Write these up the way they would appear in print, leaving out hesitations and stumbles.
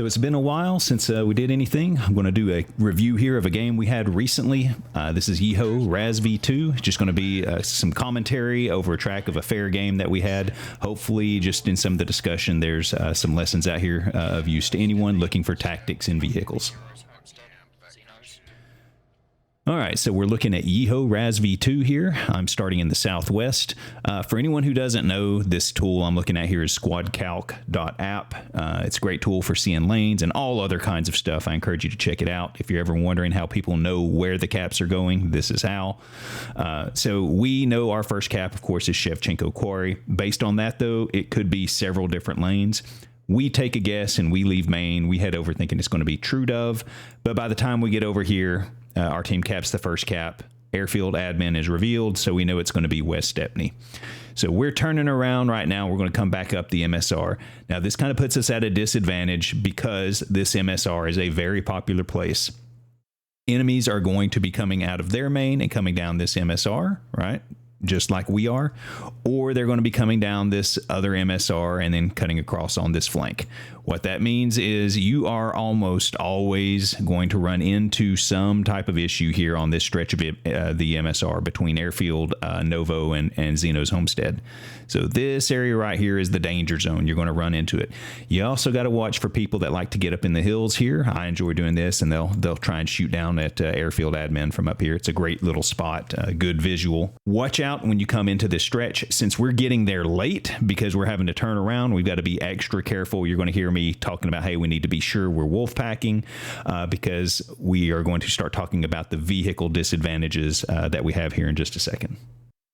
So it's been a while since we did anything. I'm going to do a review here of a game we had recently. This is Yehovivka RAAS V2. Just going to be some commentary over a track of a fair game that we had. Hopefully, just in some of the discussion, there's some lessons out here of use to anyone looking for tactics in vehicles. All right, so we're looking at Yehovivka RAAS V2 here. I'm starting in the Southwest. For anyone who doesn't know, this tool I'm looking at here is squadcalc.app. It's a great tool for seeing lanes and all other kinds of stuff. I encourage you to check it out. If you're ever wondering how people know where the caps are going, this is how. So we know our first cap, of course, is Shevchenko Quarry. Based on that, though, it could be several different lanes. We take a guess and we leave main. We head over thinking it's going to be True Dove, but by the time we get over here, our team caps the first cap. Airfield admin is revealed, so we know it's going to be West Stepney. So we're turning around right now. We're going to come back up the MSR. Now, this kind of puts us at a disadvantage because this MSR is a very popular place. Enemies are going to be coming out of their main and coming down this MSR, right? Just like we are, or they're going to be coming down this other MSR and then cutting across on this flank. What that means is you are almost always going to run into some type of issue here on this stretch of it, the MSR between Airfield, Novo, and Zeno's Homestead. So this area right here is the danger zone. You're going to run into it. You also got to watch for people that like to get up in the hills here. I enjoy doing this, and they'll try and shoot down at Airfield admin from up here. It's a great little spot, good visual. Watch out when you come into this stretch. Since we're getting there late because we're having to turn around, we've got to be extra careful. You're going to hear me talking about, hey, we need to be sure we're wolf packing because we are going to start talking about the vehicle disadvantages that we have here in just a second.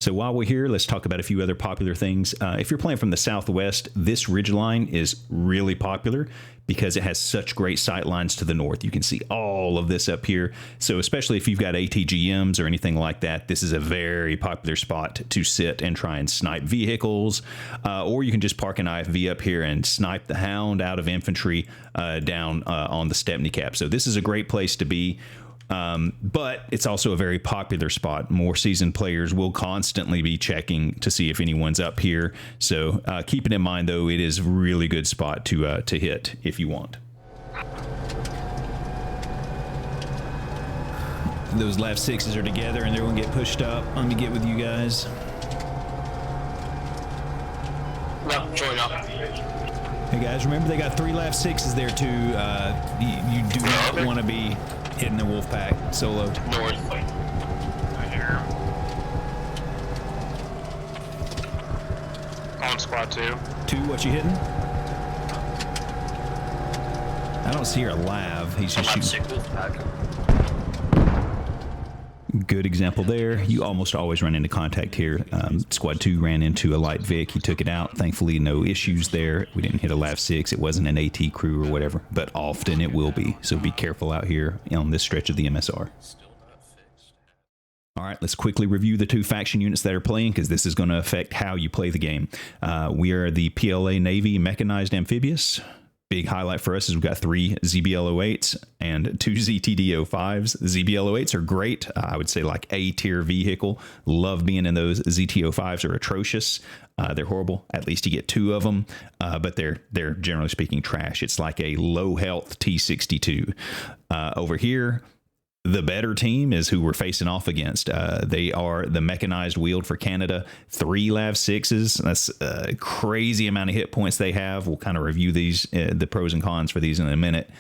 So while we're here, let's talk about a few other popular things. If you're playing from the Southwest, this ridgeline is really popular because it has such great sight lines to the north. You can see all of this up here. So especially if you've got ATGMs or anything like that, this is a very popular spot to sit and try and snipe vehicles. Or you can just park an IFV up here and snipe the Hound out of infantry down on the Stepney cap. So this is a great place to be. But it's also a very popular spot. More seasoned players will constantly be checking to see if anyone's up here. So keep it in mind, though, it is a really good spot to hit if you want. Those left sixes are together and they're going to get pushed up. Let me get with you guys. No, join up. Hey guys, remember they got 3 left sixes there too. You do not want to be hitting the wolf pack solo. North. I hear him. On squad 2. 2, what you hitting? I don't see her lav. He's just shooting. Wolf pack. Good example there. You almost always run into contact here. Squad 2 ran into a light Vic. He took it out. Thankfully, no issues there. We didn't hit a LAV 6. It wasn't an AT crew or whatever, but often it will be. So be careful out here on this stretch of the MSR. All right, let's quickly review the 2 faction units that are playing because this is going to affect how you play the game. We are the PLA Navy Mechanized Amphibious. Big highlight for us is we've got 3 ZBL-08s and 2 ZTD-05s. The ZBL-08s are great. I would say like A-tier vehicle. Love being in those. ZT-05s are atrocious. They're horrible. At least you get 2 of them, but they're generally speaking trash. It's like a low health T-62. Over here, the better team is who we're facing off against. They are the Mechanized Wheeled for Canada, 3 LAV 6s. That's a crazy amount of hit points they have. We'll kind of review these, the pros and cons for these in a minute.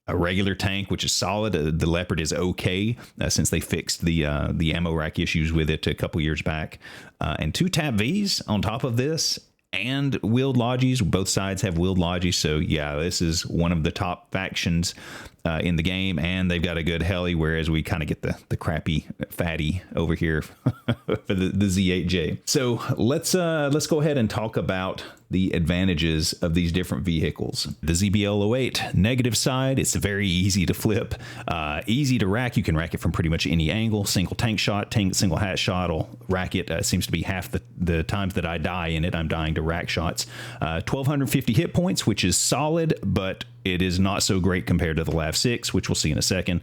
A regular tank, which is solid. The Leopard is okay since they fixed the ammo rack issues with it a couple years back. And 2 TAP Vs on top of this. And wheeled Lodgies. Both sides have wheeled Lodgies. So yeah, this is one of the top factions in the game, and they've got a good heli, whereas we kind of get the crappy fatty over here for the Z8J. So let's go ahead and talk about the advantages of these different vehicles. The ZBL-08 negative side, it's very easy to flip, easy to rack. You can rack it from pretty much any angle. Single tank shot, single hat shot will rack it. Seems to be half the times that I die in it, I'm dying to rack shots. 1250 hit points, which is solid, but it is not so great compared to the LAV 6, which we'll see in a second.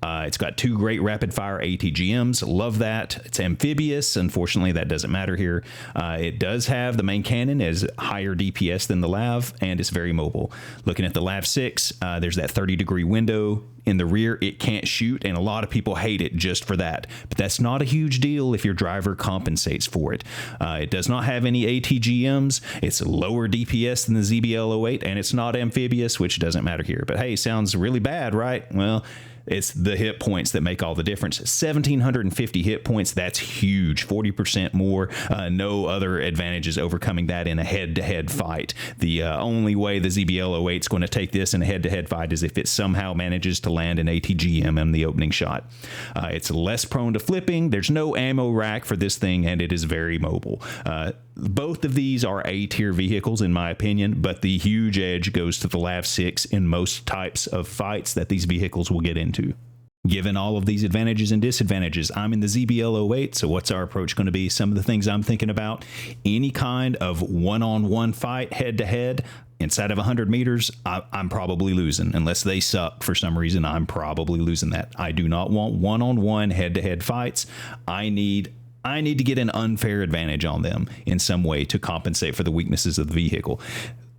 It's got 2 great rapid-fire ATGMs. Love that. It's amphibious. Unfortunately, that doesn't matter here. It does have the main cannon as higher DPS than the LAV, and it's very mobile. Looking at the LAV 6, there's that 30-degree window in the rear. It can't shoot, and a lot of people hate it just for that. But that's not a huge deal if your driver compensates for it. It does not have any ATGMs. It's lower DPS than the ZBL-08, and it's not amphibious, which doesn't matter here. But hey, sounds really bad, right? Well, it's the hit points that make all the difference. 1,750 hit points, that's huge. 40% more. No other advantages overcoming that in a head-to-head fight. The only way the ZBL-08 is going to take this in a head-to-head fight is if it somehow manages to land an ATGM in the opening shot. It's less prone to flipping. There's no ammo rack for this thing, and it is very mobile. Both of these are A-tier vehicles, in my opinion, but the huge edge goes to the LAV 6 in most types of fights that these vehicles will get into. Given all of these advantages and disadvantages, I'm in the ZBL-08, so what's our approach going to be? Some of the things I'm thinking about: any kind of one-on-one fight, head-to-head, inside of 100 meters, I'm probably losing. Unless they suck for some reason, I'm probably losing that. I do not want one-on-one head-to-head fights. I need to get an unfair advantage on them in some way to compensate for the weaknesses of the vehicle.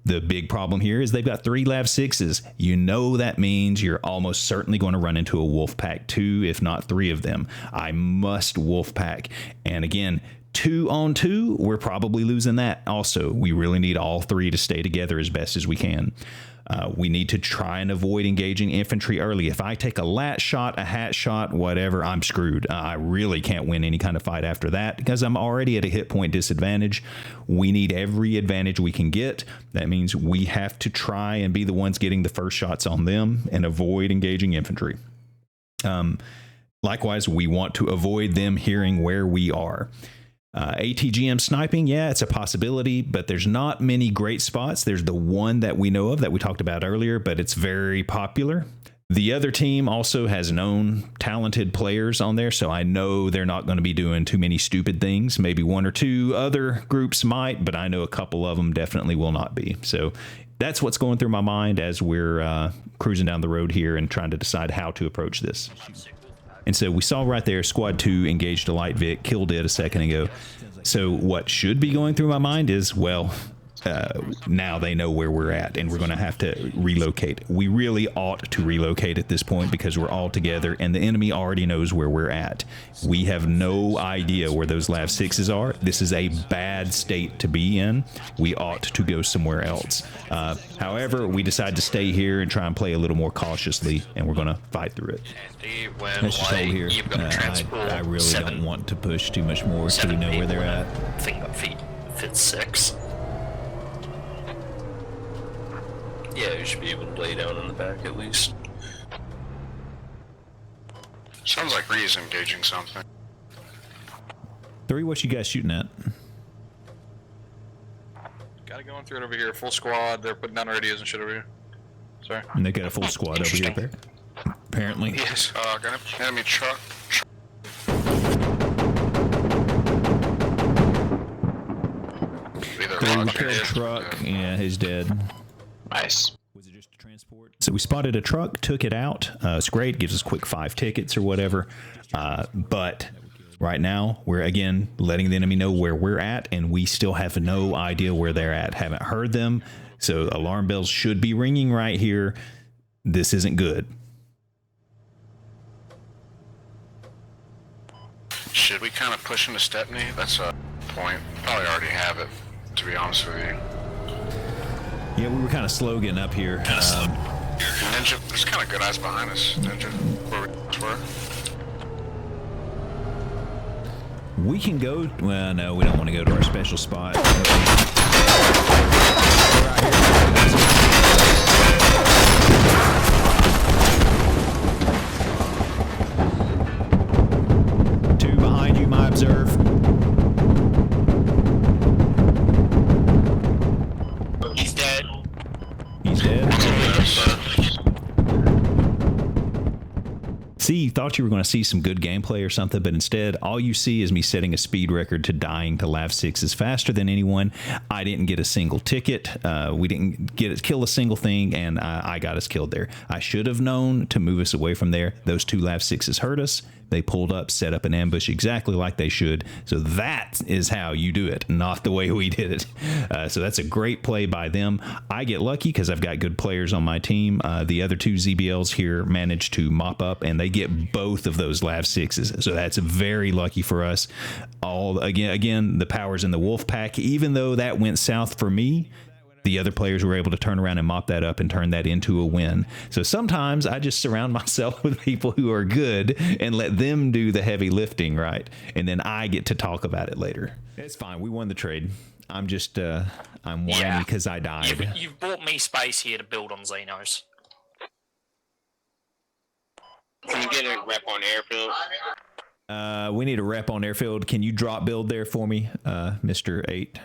The big problem here is they've got 3 LAV 6s. You know that means you're almost certainly going to run into a Wolfpack 2, if not 3 of them. I must Wolfpack. And again, 2-on-2, we're probably losing that also. We really need all 3 to stay together as best as we can. We need to try and avoid engaging infantry early. If I take a lat shot, a hat shot, whatever, I'm screwed. I really can't win any kind of fight after that because I'm already at a hit point disadvantage. We need every advantage we can get. That means we have to try and be the ones getting the first shots on them and avoid engaging infantry. Likewise, we want to avoid them hearing where we are. ATGM sniping, yeah, it's a possibility, but there's not many great spots. There's the one that we know of that we talked about earlier, but it's very popular. The other team also has known talented players on there, so I know they're not going to be doing too many stupid things. Maybe 1 or 2 other groups might, but I know a couple of them definitely will not be. So that's what's going through my mind as we're cruising down the road here and trying to decide how to approach this. And so we saw right there, Squad 2 engaged a light Vic, killed it a second ago. So what should be going through my mind is, well, now they know where we're at, and we're going to have to relocate. We really ought to relocate at this point because we're all together, and the enemy already knows where we're at. We have no idea where those LAV 6s are. This is a bad state to be in. We ought to go somewhere else. However, we decide to stay here and try and play a little more cautiously, and we're going to fight through it. Let's just hold here. I really don't want to push too much more so we know where they're at. I think about fit 6. Yeah, you should be able to lay down in the back at least. Sounds like Ree's engaging something. 3, what you guys shooting at? Got it going through it over here. Full squad. They're putting down radios and shit over here. Sorry. And they got a full squad over here, apparently. Yes. Got an enemy truck. The repaired truck, yeah, he's dead. Nice. Was it just a transport? So we spotted a truck, took it out. It's great, gives us quick 5 tickets or whatever. But right now, we're again letting the enemy know where we're at, and we still have no idea where they're at. Haven't heard them, so alarm bells should be ringing right here. This isn't good. Should we kind of push into Stepney? That's a point. Probably already have it, to be honest with you. Yeah, we were kind of slow getting up here. Ninja, there's kind of good eyes behind us, Ninja, where we were. We can go, well, no, we don't want to go to our special spot. Two behind you, my observe. He's dead. He's dead. See, you thought you were going to see some good gameplay or something, but instead, all you see is me setting a speed record to dying to LAV 6s faster than anyone. I didn't get a single ticket. We didn't kill a single thing, and I got us killed there. I should have known to move us away from there. Those 2 LAV 6s hurt us. They pulled up, set up an ambush exactly like they should. So that is how you do it, not the way we did it. So that's a great play by them. I get lucky because I've got good players on my team. The other 2 ZBLs here managed to mop up, and they get both of those LAV 6s. So that's very lucky for us. Again, the power's in the wolf pack. Even though that went south for me, the other players were able to turn around and mop that up and turn that into a win. So sometimes I just surround myself with people who are good and let them do the heavy lifting, right? And then I get to talk about it later. It's fine. We won the trade. I'm just, I'm whiny because I died. You've bought me space here to build on Xenos. Can you get a rep on airfield? We need a rep on airfield. Can you drop build there for me, Mr. 8?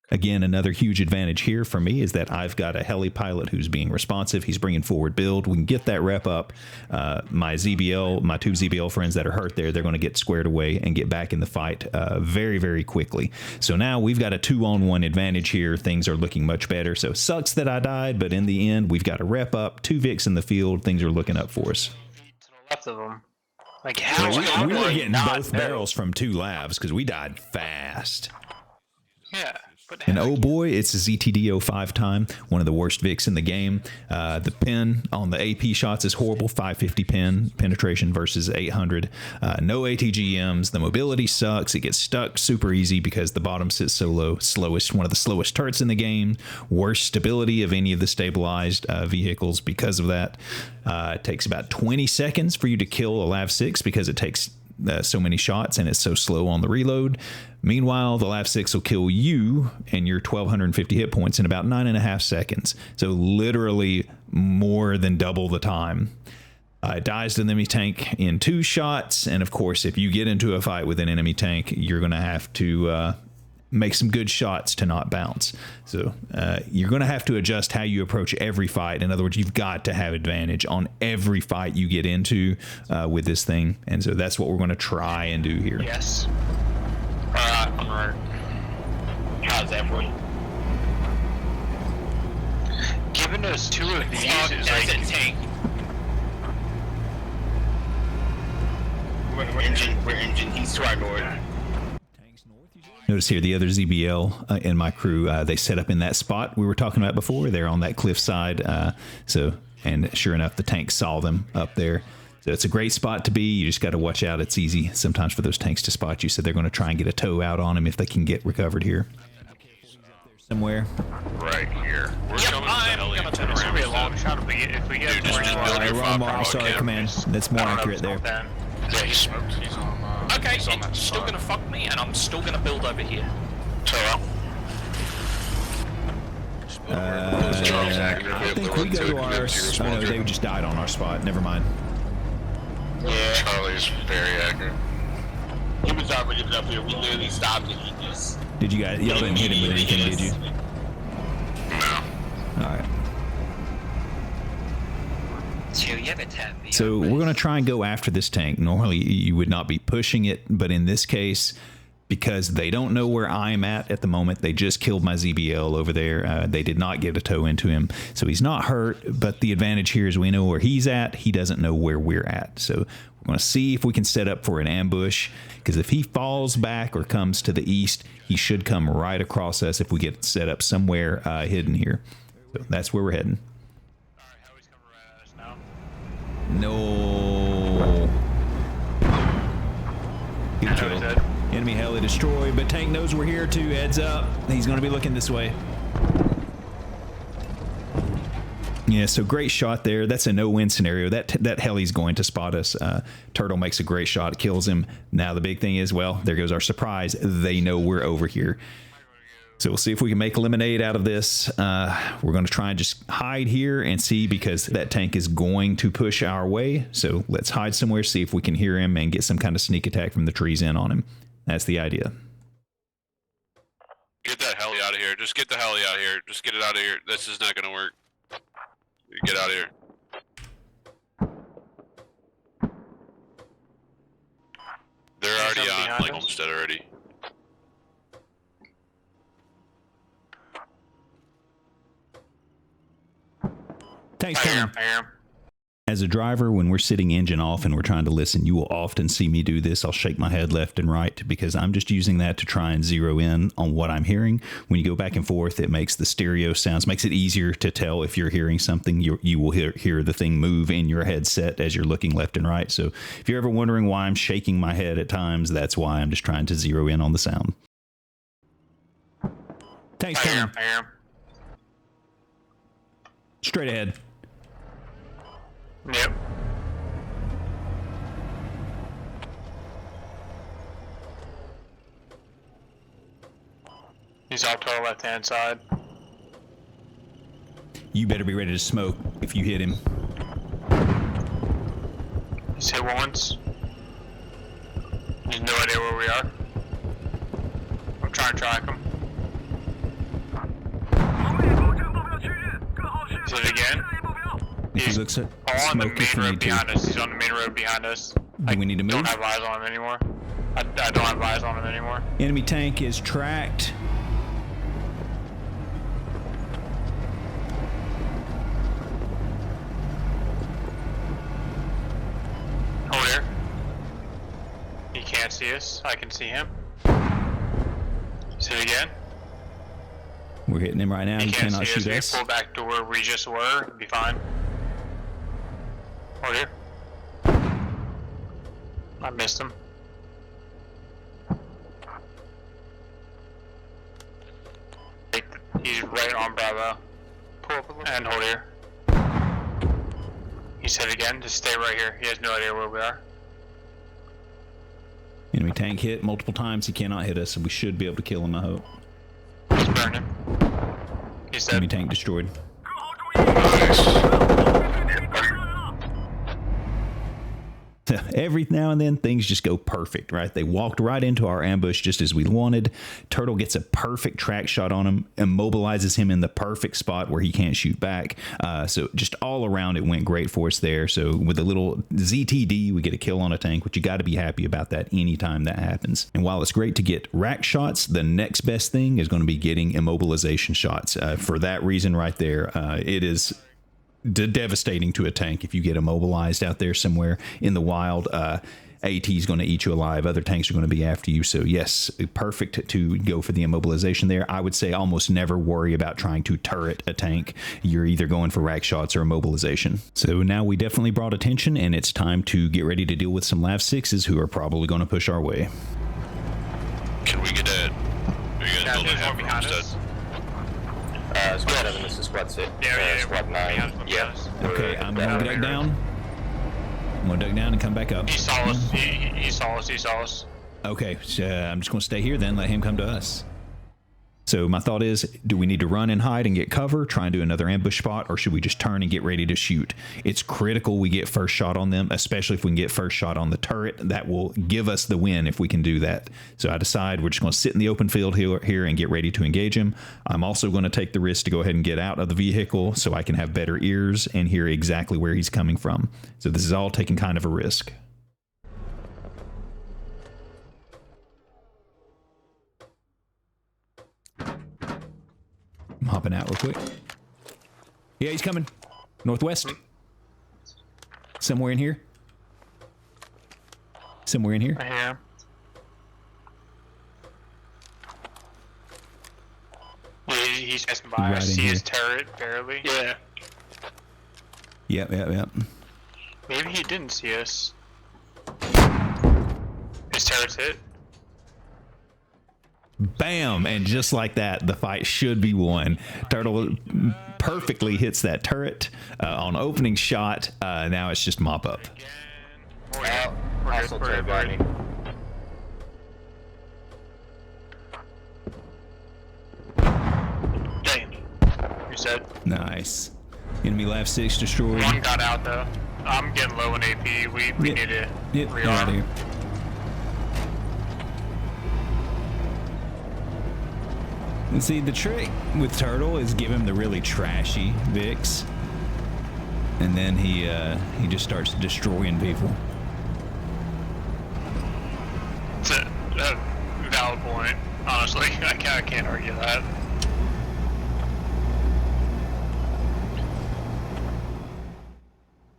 Again, another huge advantage here for me is that I've got a heli pilot who's being responsive. He's bringing forward build. We can get that rep up. My 2 ZBL friends that are hurt there, they're going to get squared away and get back in the fight very, very quickly. So now we've got a 2-on-1 advantage here. Things are looking much better. So it sucks that I died, but in the end, we've got a rep up, 2 Vics in the field. Things are looking up for us. To the left of them. Like, how we were getting both barrels from 2 labs because we died fast. Yeah. And oh boy, it's a ZTD-05 time, one of the worst Vics in the game. The pin on the AP shots is horrible, 550 pin penetration versus 800. No ATGMs, the mobility sucks, it gets stuck super easy because the bottom sits so low, one of the slowest turrets in the game, worst stability of any of the stabilized vehicles because of that. It takes about 20 seconds for you to kill a LAV 6 because it takes so many shots and it's so slow on the reload. Meanwhile, the LAV 6 will kill you and your 1250 hit points in about 9.5 seconds. So literally more than double the time. It dies to the enemy tank in 2 shots. And of course, if you get into a fight with an enemy tank, you're going to have to make some good shots to not bounce. So you're going to have to adjust how you approach every fight. In other words, you've got to have advantage on every fight you get into with this thing. And so that's what we're going to try and do here. Yes. All right. How's that for you? Giving us 2 of these is That's like... a tank. We're engine. He's to our north. Notice here the other ZBL in my crew, they set up in that spot we were talking about before. They're on that cliff side. And sure enough, the tank saw them up there. So it's a great spot to be. You just got to watch out. It's easy sometimes for those tanks to spot you. So they're going to try and get a tow out on them if they can get recovered here. Somewhere. Right here. We're coming I'm to gonna turn this will be a long shot if we get Dude, just build your wrong mark. 5 Sorry, command. That's more accurate there. Yeah, he's smoked. He's on. Okay, he's on that it's still side. gonna fuck me, and I'm still gonna build over here. So, I think we go to our... Oh, no, they just died on our spot. Never mind. Yeah. Charlie's very accurate. He was already up here. We literally stopped and he just... Did you guys... Y'all didn't hit him with anything, did you? No. All right. So So we're going to try and go after this tank. Normally you would not be pushing it, but in this case, because they don't know where I'm at the moment, they just killed my ZBL over there. They did not get a tow into him. So he's not hurt, but the advantage here is we know where he's at. He doesn't know where we're at. So we're going to see if we can set up for an ambush, because if he falls back or comes to the east, he should come right across us if we get set up somewhere hidden here. So that's where we're heading. No. Good kill. Enemy heli destroyed, but tank knows we're here too. Heads up. He's going to be looking this way. Yeah, so great shot there. That's a no-win scenario. That heli's going to spot us. Turtle makes a great shot, kills him. Now the big thing is, well, there goes our surprise. They know we're over here. So we'll see if we can make lemonade out of this. We're going to try and just hide here and see, because that tank is going to push our way. So let's hide somewhere, see if we can hear him and get some kind of sneak attack from the trees in on him. That's the idea. Get that heli out of here. Just get the heli out of here. Just get it out of here. This is not going to work. Get out of here. They're already Something on behind like us? Homestead already. Tank's I hear coming. him. I hear him. As a driver, when we're sitting engine off and we're trying to listen, you will often see me do this. I'll shake my head left and right because I'm just using that to try and zero in on what I'm hearing. When you go back and forth, it makes the stereo sounds, makes it easier to tell if you're hearing something. You will hear the thing move in your headset as you're looking left and right. So if you're ever wondering why I'm shaking my head at times, that's why. I'm just trying to zero in on the sound. Tank's I hear coming. him. I hear him. Straight ahead. Yep. He's off to our left-hand side. You better be ready to smoke if you hit him. He's hit once. He's no idea where we are. I'm trying to track him. He's hit again. He He's looks at on the smoke if main we road need to. behind us. He's on the main road behind us. Do we need to move? Don't have eyes on him anymore. I don't have eyes on him anymore. Enemy tank is tracked. Hold here. He can't see us. I can see him. See it again. We're hitting him right now. He Can't cannot see us. shoot We us. pull back to where we just were. It'll be fine. Hold here. I missed him. He's right on Bravo. Pull up a little. And hold here. He said again, just stay right here. He has no idea where we are. Enemy tank hit multiple times. He cannot hit us, so we should be able to kill him, I hope. He's burning. He's Enemy dead. tank destroyed. Every now and then, things just go perfect, right? They walked right into our ambush just as we wanted. Turtle gets a perfect track shot on him, immobilizes him in the perfect spot where he can't shoot back. So just all around, it went great for us there. So with a little ZTD, we get a kill on a tank, which you got to be happy about that anytime that happens. And while it's great to get rack shots, the next best thing is going to be getting immobilization shots. For that reason right there, it is devastating to a tank if you get immobilized out there somewhere in the wild. AT is going to eat you alive. Other tanks are going to be after you. So yes, perfect to go for the immobilization there. I would say almost never worry about trying to turret a tank. You're either going for rack shots or immobilization. So now we definitely brought attention, and it's time to get ready to deal with some LAV 6s who are probably going to push our way. Can we get a? Are you guys Yeah, building there's half one behind Homestead? us. Squad 7, this is Squad 6. Yeah, Squad 9. Yeah. Okay, I'm going to duck down. I'm going to duck down and come back up. He saw us. He saw us. He saw us. Okay, so I'm just going to stay here then, let him come to us. So my thought is, do we need to run and hide and get cover, try and do another ambush spot, or should we just turn and get ready to shoot? It's critical we get first shot on them, especially if we can get first shot on the turret. That will give us the win if we can do that. So I decide we're just going to sit in the open field here and get ready to engage him. I'm also going to take the risk to go ahead and get out of the vehicle so I can have better ears and hear exactly where he's coming from. So this is all taking kind of a risk. I'm hopping out real quick. Yeah, he's coming. Northwest. Somewhere in here. Somewhere in here. I hear him. Yeah, he's passing by. I Right in see here. his turret barely. Yeah. Yep. Maybe he didn't see us. His turret's hit. Bam! And just like that, the fight should be won. Turtle perfectly hits that turret on opening shot. Now it's just mop up. Again. We're Hostile good. turret behind me. Dang. You said. Nice. Enemy LAV 6 destroyed. One got out though. I'm getting low in AP. We Yeah. need to Get out of here. rearm. And see, the trick with Turtle is give him the really trashy Vicks, and then he just starts destroying people. honestly. I can't argue that.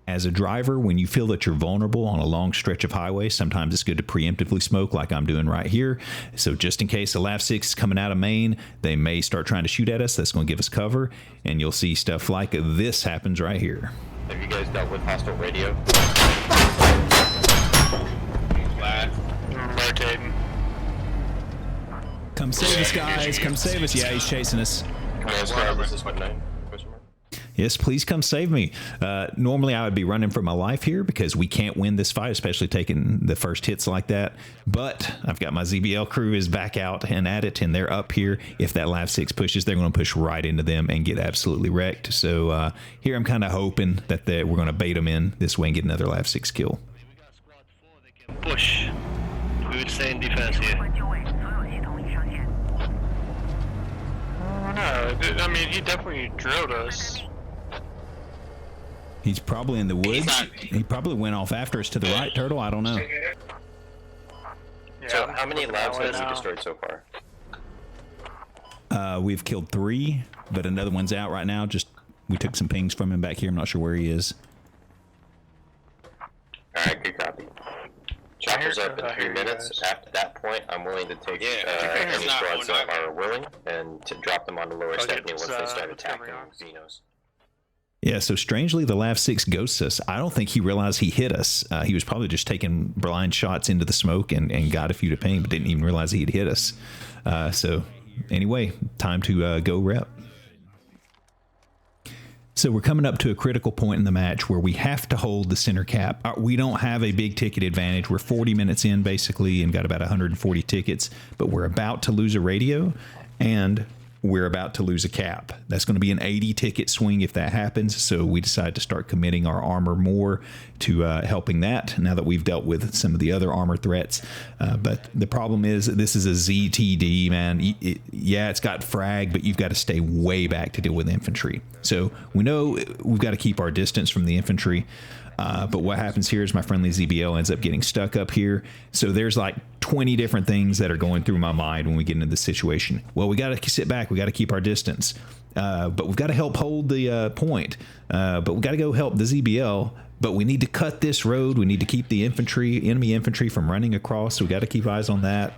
As a driver, when you feel that you're vulnerable on a long stretch of highway, sometimes it's good to preemptively smoke like I'm doing right here. So just in case a LAV 6 is coming out of Maine, they may start trying to shoot at us. That's going to give us cover, and you'll see stuff like this happens right here. Have you guys dealt with hostile radio? Rotating. Come save us, guys. Come save us. Yeah, he's chasing us. This is what 9? Yes, please come save me. Normally, I would be running for my life here because we can't win this fight, especially taking the first hits like that. But I've got my ZBL crew is back out and at it, and they're up here. If that LAV 6 pushes, they're going to push right into them and get absolutely wrecked. So here I'm kind of hoping that we're going to bait them in this way and get another LAV 6 kill. Push. We would stay in defense here. No, I mean, he definitely drilled us. He's probably in the woods. He probably went off after us to the right, Turtle. I don't know. Yeah, So how many labs have you destroyed so far? We've killed 3, but another one's out right now. Just we took some pings from him back here. I'm not sure where he is. Alright, good copy. Chopper's up in 3 minutes. After that point, I'm willing to take any squads that are willing and to drop them on the lower Stephanie once they start attacking Xenos. Yeah, so strangely, the LAV 6 ghosts us. I don't think he realized he hit us. He was probably just taking blind shots into the smoke and got a few to ping, but didn't even realize he'd hit us. So anyway, time to go rep. So we're coming up to a critical point in the match where we have to hold the center cap. We don't have a big ticket advantage. We're 40 minutes in basically and got about 140 tickets, but we're about to lose a radio and we're about to lose a cap. That's going to be an 80 ticket swing if that happens. So we decide to start committing our armor more to helping that now that we've dealt with some of the other armor threats. But the problem is this is a ZTD, man. Yeah, it's got frag, but you've got to stay way back to deal with infantry. So we know we've got to keep our distance from the infantry. But what happens here is my friendly ZBL ends up getting stuck up here. So there's like 20 different things that are going through my mind when we get into this situation. Well, we got to sit back. We got to keep our distance. But we've got to help hold the point. But we got to go help the ZBL. But we need to cut this road. We need to keep the enemy infantry from running across. So we got to keep eyes on that.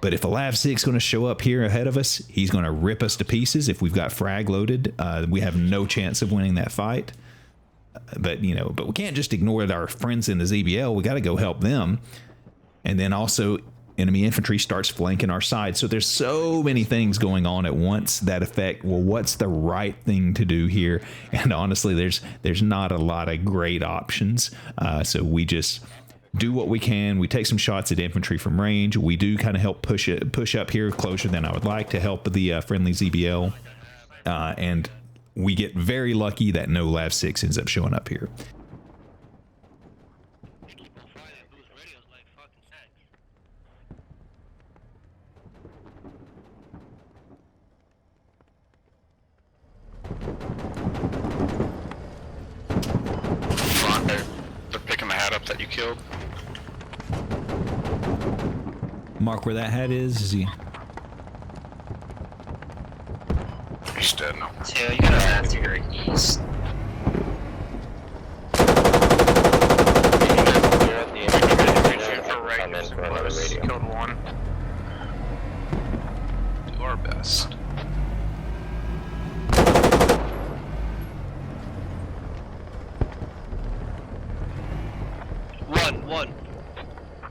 But if a LAV 6 is going to show up here ahead of us, he's going to rip us to pieces. If we've got frag loaded, we have no chance of winning that fight. But we can't just ignore our friends in the ZBL. We got to go help them. And then also enemy infantry starts flanking our side. So there's so many things going on at once that affect, well, what's the right thing to do here? And honestly, there's not a lot of great options. So we just do what we can. We take some shots at infantry from range. We do kind of help push up here closer than I would like to help the friendly ZBL. And we get very lucky that no LAV 6 ends up showing up here. They're picking the hat up that you killed. Mark where that hat is. Is he? He's dead now. So you gotta have to your east. Killed one. Do our best. One.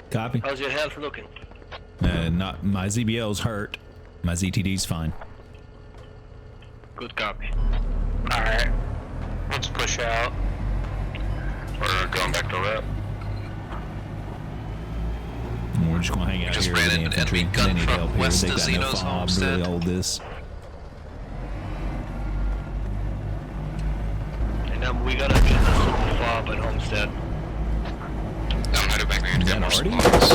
Copy. How's your health looking? Not my ZBL's hurt. My ZTD's fine. Good copy. Alright. Let's push out. We're going back to rep. And we're just gonna hang out Just here ran with the into infantry. enemy gun They need from help here. west They've of got no Zeno's fob, homestead. really hold this. And we gotta get the super fob at Homestead. I'm headed back there to Is get that more already? supplies.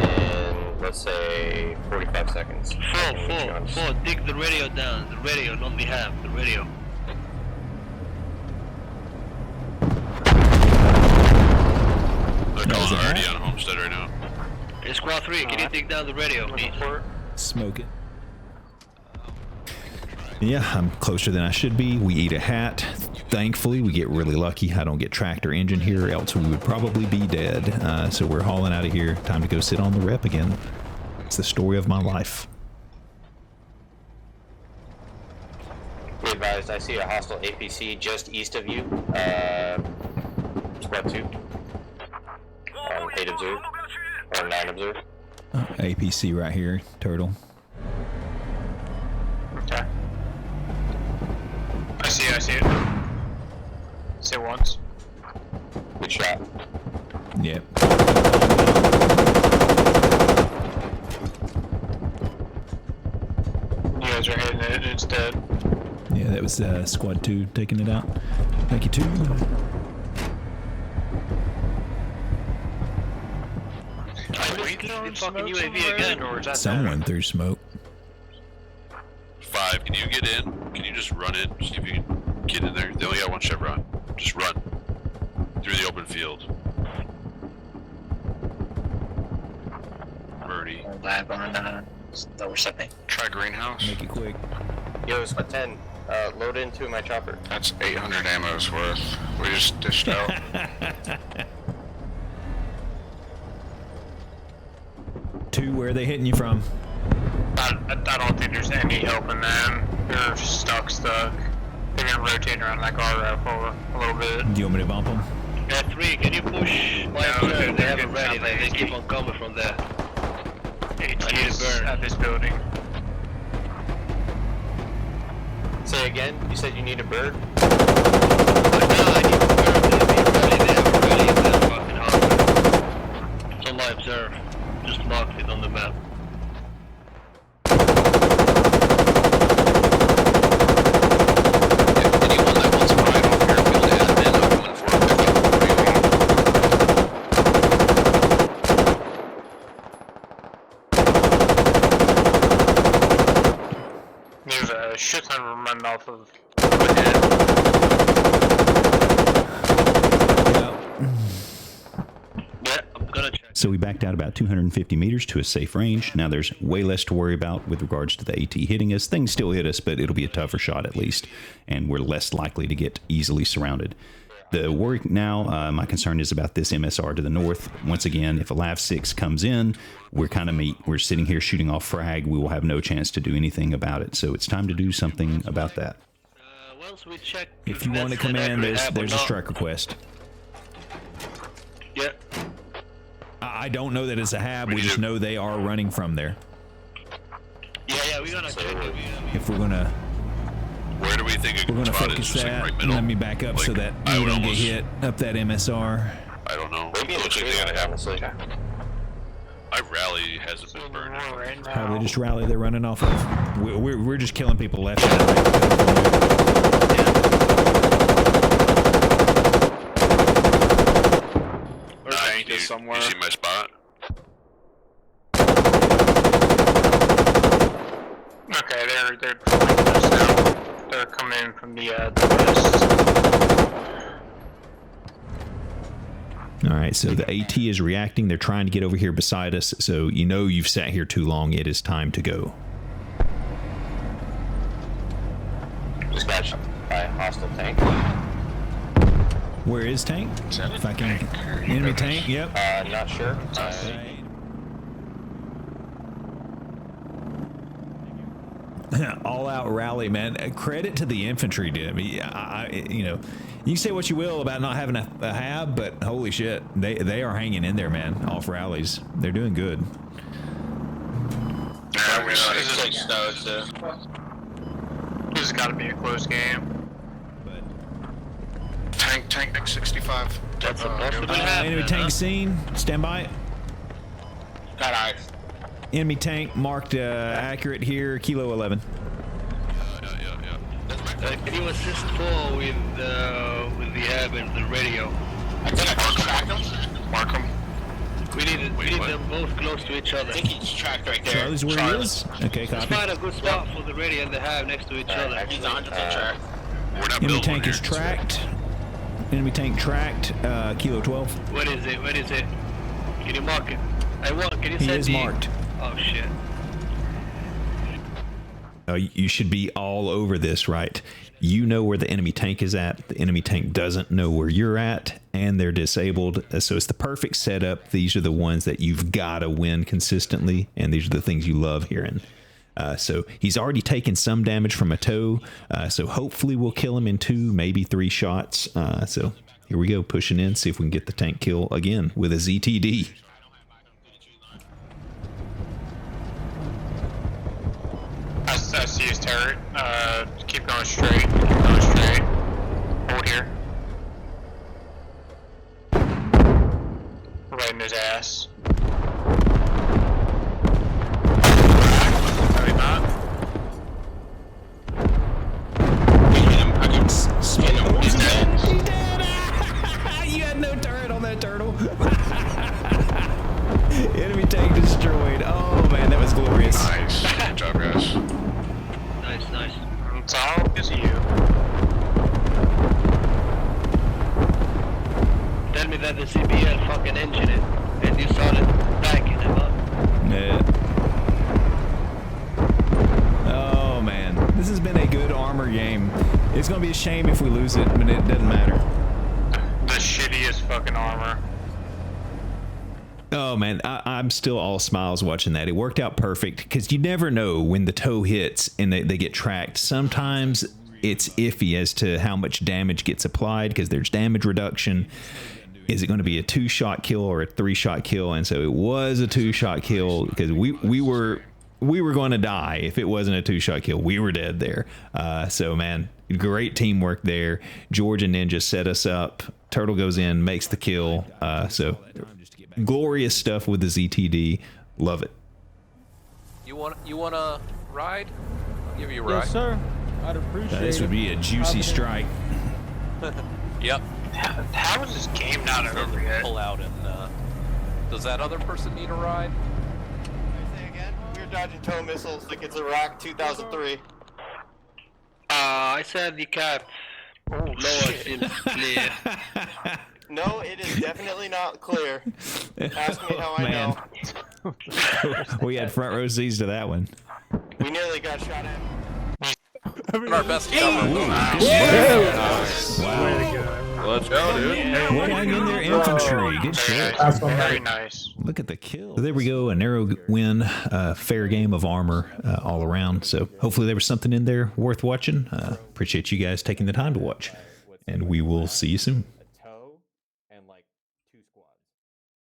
In, let's say, 45 seconds. Four, dig the radio down. The radio, not the ham, the radio. calling already on Homestead right now. Hey, Squad 3, can you take down the radio, please? Smoke it. Yeah, I'm closer than I should be. We eat a hat. Thankfully, we get really lucky. I don't get tracked or injured here, else we would probably be dead. So we're hauling out of here. Time to go sit on the rep again. It's the story of my life. Be advised, I see a hostile APC just east of you. Squad 2. 8 observed. Or 9 observed. APC right here, Turtle. Okay. I see it. See it once. Good shot. Yep. You guys are hitting it, it's dead. Yeah, that was Squad 2 taking it out. Thank you, 2. Fucking UAV again, or is that Someone threw smoke. 5, can you get in? Can you just run in? See if you can get in there. They only got one chevron. Just run through the open field. Birdie. Lab on lower stepping. Try greenhouse. Make it quick. Yo, Squad 10. Load into my chopper. That's 800 ammo's worth. We just dished out. 2, where are they hitting you from? I don't think there's any helping them. They're stuck. They're gonna rotate around like our for a little bit. Do you want me to bump them? Yeah, 3, can you push my turn? They have it ready, they keep on coming from there. HG's at this building. Say again, you said you need a bird? No, I need a bird to be ready. They have it ready in that fucking hospital. It's on my observe. Just marked it on the map. Anyone that wants to ride off airfield admin, I'm coming for a pickup for you all. There's a shit ton of them running off of. Yeah, I'm gonna check. So we backed out about 250 meters to a safe range. Now there's way less to worry about with regards to the AT hitting us. Things still hit us, but it'll be a tougher shot at least, and we're less likely to get easily surrounded. The worry now, my concern is about this MSR to the north. Once again, if a LAV 6 comes in, we're sitting here shooting off frag. We will have no chance to do anything about it. So it's time to do something about that. Once we check, If you want to come in, there's a strike request. Yeah. I don't know that it's a HAB. We just know they are running from there. Yeah, we're gonna check it. If we're gonna, Where do we think a we're good gonna spot is? focus Just like that. right middle? Let me back up so that I you would don't get almost- hit up that MSR. I don't know. Maybe in the Looks like tree they gotta line, have. honestly. My rally hasn't been burned. Right now. Probably just rally they're running off of. We're just killing people left and right. You somewhere. see my spot? Okay, they're flanking us now. They're coming in from the west. All right, so the AT is reacting. They're trying to get over here beside us. So you know you've sat here too long. It is time to go. Dispatched by a hostile tank. Where is tank? If I can. Enemy tank. Yep. Not sure. All out rally, man. Credit to the infantry, dude. You know, you can say what you will about not having a HAB, but holy shit, they are hanging in there, man. Off rallies, they're doing good. Yeah, we know This is like it. snow too. This has got to be a close game. But Tank 65. That's a possible enemy tank seen. Stand by. Got eyes. Enemy tank marked accurate here. Kilo 11. Yeah. Can you assist 4 with the HAB and the radio? I think I just tracked him. Mark him. We need what? them both close to each other. I think he's tracked right there. Charlie's where he is. Okay, Let's copy. find a good spot for the radio and the HAB next to each other. He's 100% tracked. We're not Enemy building tank one is here. tracked. Enemy tank tracked. Kilo 12. What is it? What is it? Can you mark it? I want. Can you He send is me? marked. Oh shit. You should be all over this, right? You know where the enemy tank is at. The enemy tank doesn't know where you're at, and they're disabled. So it's the perfect setup. These are the ones that you've got to win consistently, and these are the things you love hearing. So he's already taken some damage from a tow. So hopefully we'll kill him in 2, maybe 3 shots. So here we go, pushing in, see if we can get the tank kill again with a ZTD. I see his turret. Keep going straight. Keep going straight. Hold here. Right in his ass. Maybe not. He's dead. He's dead. You had no turret on that turtle. Enemy tank destroyed. Oh man, that was glorious. Nice. Good job, guys. Nice, nice. It's all because of you. Tell me that the CBL fucking engine it, and you started backing him up. Yeah. Oh man, this has been a good armor game. It's gonna be a shame if we lose it, but it doesn't matter. The shittiest fucking armor. Oh man, I'm still all smiles watching that. It worked out perfect because you never know when the tow hits and they get tracked. Sometimes it's iffy as to how much damage gets applied because there's damage reduction. Is it going to be a 2-shot kill or a 3-shot kill? And so it was a 2-shot kill because we were going to die if it wasn't a 2-shot kill. We were dead there. So man, great teamwork there. George and Ninja set us up. Turtle goes in, makes the kill. So glorious stuff with the ZTD. Love it. You want a ride? I'll give you a ride. Yes, sir. I'd appreciate This would be a juicy strike. Yep. How is this game not over yet? Pull out and does that other person need a ride? Say again? We're dodging tow missiles like it's Iraq 2003. I said you can't. Oh, Lord, seems clear. No, it is definitely not clear. Ask me how I Man. know. We had front row seats to that one. We nearly got shot at. Our best cover. Wow. Let's go, dude. Well, hang in there, infantry. Good shit. Very nice. Look at the kill. So there we go. A narrow win, fair game of armor all around. So hopefully there was something in there worth watching. Appreciate you guys taking the time to watch. And we will see you soon.